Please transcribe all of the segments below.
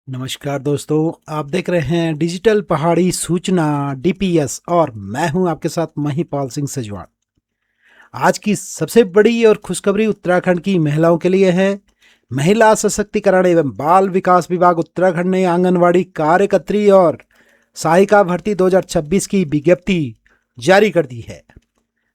नमस्कार दोस्तों, आप देख रहे हैं डिजिटल पहाड़ी सूचना डीपीएस और मैं हूं आपके साथ महिपाल सिंह सजवाण। आज की सबसे बड़ी और खुशखबरी उत्तराखंड की महिलाओं के लिए है। महिला सशक्तिकरण एवं बाल विकास विभाग उत्तराखंड ने आंगनवाड़ी कार्यकर्त्री और सहायिका भर्ती 2026 की विज्ञप्ति जारी कर दी है।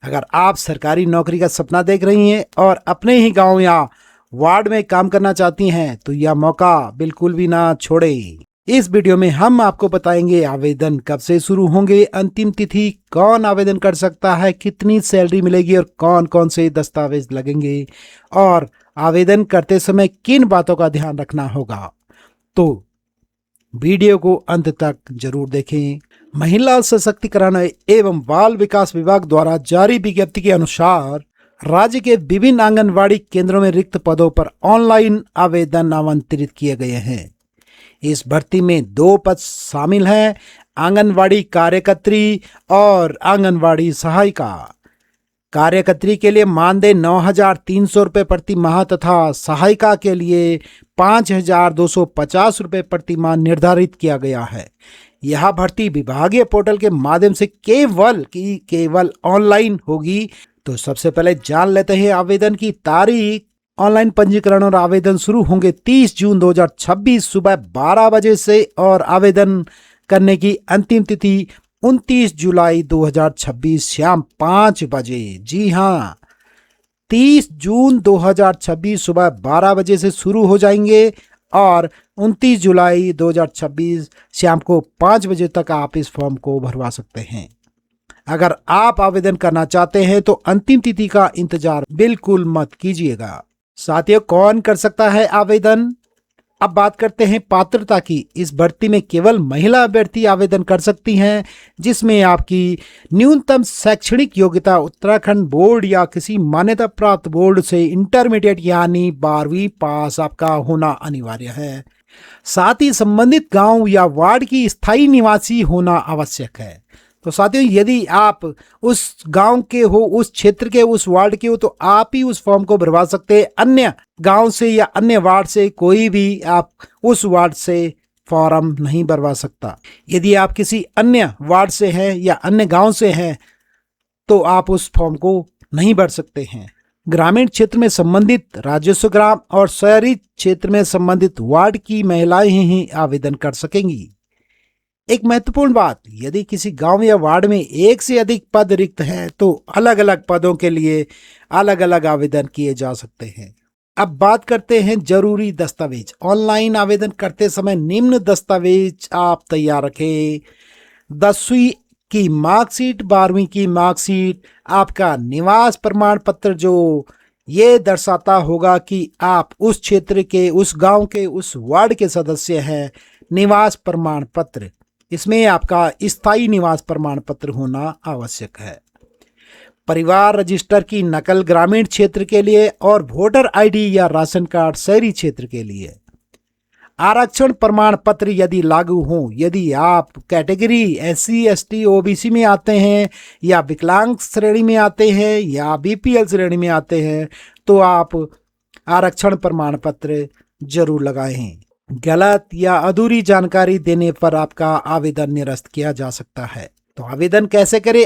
अगर आप सरकारी नौकरी का सपना देख रही हैं और अपने ही गांव या वार्ड में काम करना चाहती हैं तो यह मौका बिल्कुल भी ना छोड़ें। इस वीडियो में हम आपको बताएंगे आवेदन कब से शुरू होंगे, अंतिम तिथि, कौन आवेदन कर सकता है, कितनी सैलरी मिलेगी और कौन कौन से दस्तावेज लगेंगे और आवेदन करते समय किन बातों का ध्यान रखना होगा। तो वीडियो को अंत तक जरूर देखें। महिला सशक्तिकरण एवं बाल विकास विभाग द्वारा जारी विज्ञप्ति के अनुसार राज्य के विभिन्न आंगनवाड़ी केंद्रों में रिक्त पदों पर ऑनलाइन आवेदन आमंत्रित किए गए हैं। इस भर्ती में 2 पद शामिल हैं, आंगनवाड़ी कार्यकर्त्री और आंगनवाड़ी सहायिका। कार्यकर्त्री के लिए मानदेय 9,300 रुपये प्रति माह तथा सहायिका के लिए 5,250 रुपये प्रति माह निर्धारित किया गया है। यह भर्ती विभागीय पोर्टल के माध्यम से केवल ऑनलाइन होगी। तो सबसे पहले जान लेते हैं आवेदन की तारीख। ऑनलाइन पंजीकरण और आवेदन शुरू होंगे 30 जून 2026 सुबह 12 बजे से और आवेदन करने की अंतिम तिथि 29 जुलाई 2026 शाम 5 बजे। जी हाँ, 30 जून 2026 सुबह 12 बजे से शुरू हो जाएंगे और 29 जुलाई 2026 शाम को 5 बजे तक आप इस फॉर्म को भरवा सकते हैं। अगर आप आवेदन करना चाहते हैं तो अंतिम तिथि का इंतजार बिल्कुल मत कीजिएगा। साथियों, कौन कर सकता है आवेदन? अब बात करते हैं पात्रता की। इस भर्ती में केवल महिला अभ्यर्थी आवेदन कर सकती हैं, जिसमें आपकी न्यूनतम शैक्षणिक योग्यता उत्तराखंड बोर्ड या किसी मान्यता प्राप्त बोर्ड से इंटरमीडिएट यानी 12वीं पास आपका होना अनिवार्य है। साथ ही संबंधित गांव या वार्ड की स्थायी निवासी होना आवश्यक है। तो साथियों, यदि आप उस गांव के हो, उस क्षेत्र के, उस वार्ड के हो तो आप ही उस फॉर्म को भरवा सकते हैं। अन्य गांव से या अन्य वार्ड से कोई भी आप उस वार्ड से फॉर्म नहीं भरवा सकता। यदि आप किसी अन्य वार्ड से हैं या अन्य गांव से हैं तो आप उस फॉर्म को नहीं भर सकते हैं। ग्रामीण क्षेत्र में संबंधित राजस्व ग्राम और शहरी क्षेत्र में संबंधित वार्ड की महिलाएं ही आवेदन कर सकेंगी। एक महत्वपूर्ण बात, यदि किसी गांव या वार्ड में एक से अधिक पद रिक्त हैं तो अलग अलग पदों के लिए अलग अलग आवेदन किए जा सकते हैं। अब बात करते हैं जरूरी दस्तावेज। ऑनलाइन आवेदन करते समय निम्न दस्तावेज आप तैयार रखें। 10वीं की मार्कशीट, 12वीं की मार्कशीट, आपका निवास प्रमाण पत्र जो ये दर्शाता होगा कि आप उस क्षेत्र के, उस गांव के, उस वार्ड के सदस्य हैं। निवास प्रमाण पत्र, इसमें आपका स्थायी निवास प्रमाण पत्र होना आवश्यक है। परिवार रजिस्टर की नकल ग्रामीण क्षेत्र के लिए और वोटर आईडी या राशन कार्ड शहरी क्षेत्र के लिए। आरक्षण प्रमाण पत्र यदि लागू हो, यदि आप कैटेगरी SC ST OBC में आते हैं या विकलांग श्रेणी में आते हैं या BPL श्रेणी में आते हैं तो आप आरक्षण प्रमाण पत्र जरूर लगाएं। गलत या अधूरी जानकारी देने पर आपका आवेदन निरस्त किया जा सकता है। तो आवेदन कैसे करें?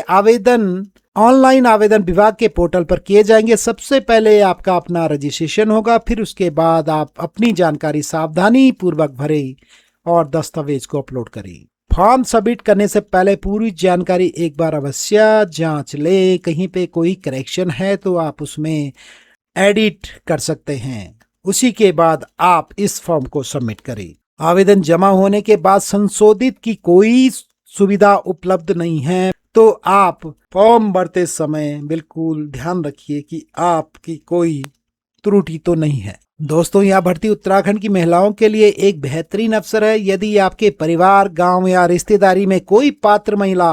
ऑनलाइन आवेदन विभाग के पोर्टल पर किए जाएंगे। सबसे पहले आपका अपना रजिस्ट्रेशन होगा, फिर उसके बाद आप अपनी जानकारी सावधानी पूर्वक भरें और दस्तावेज को अपलोड करें। फॉर्म सबमिट करने से पहले पूरी जानकारी एक बार अवश्य जांच ले। कहीं पे कोई करेक्शन है तो आप उसमें एडिट कर सकते हैं। उसी के बाद आप इस फॉर्म को सबमिट करें। आवेदन जमा होने के बाद संशोधित की कोई सुविधा उपलब्ध नहीं है, तो आप फॉर्म भरते समय बिल्कुल ध्यान रखिए कि आपकी कोई त्रुटि तो नहीं है। दोस्तों, यह भर्ती उत्तराखंड की महिलाओं के लिए एक बेहतरीन अवसर है। यदि आपके परिवार, गांव या रिश्तेदारी में कोई पात्र महिला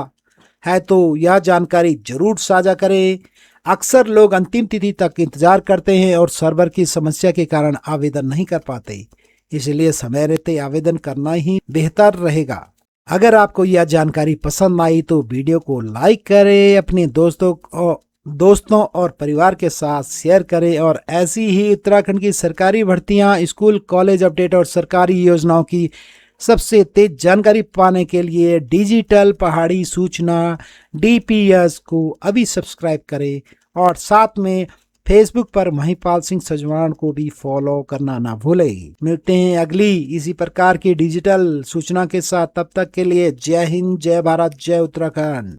है तो यह जानकारी जरूर साझा करें। अक्सर लोग अंतिम तिथि तक इंतजार करते हैं और सर्वर की समस्या के कारण आवेदन नहीं कर पाते, इसलिए समय रहते आवेदन करना ही बेहतर रहेगा। अगर आपको यह जानकारी पसंद आई तो वीडियो को लाइक करें, अपने दोस्तों दोस्तों और परिवार के साथ शेयर करें और ऐसी ही उत्तराखंड की सरकारी भर्तियां, स्कूल कॉलेज अपडेट और सरकारी योजनाओं की सबसे तेज जानकारी पाने के लिए डिजिटल पहाड़ी सूचना डीपीएस को अभी सब्सक्राइब करें और साथ में फेसबुक पर महिपाल सिंह सजवान को भी फॉलो करना ना भूलें। मिलते हैं अगली इसी प्रकार की डिजिटल सूचना के साथ, तब तक के लिए जय हिंद, जय भारत, जय उत्तराखंड।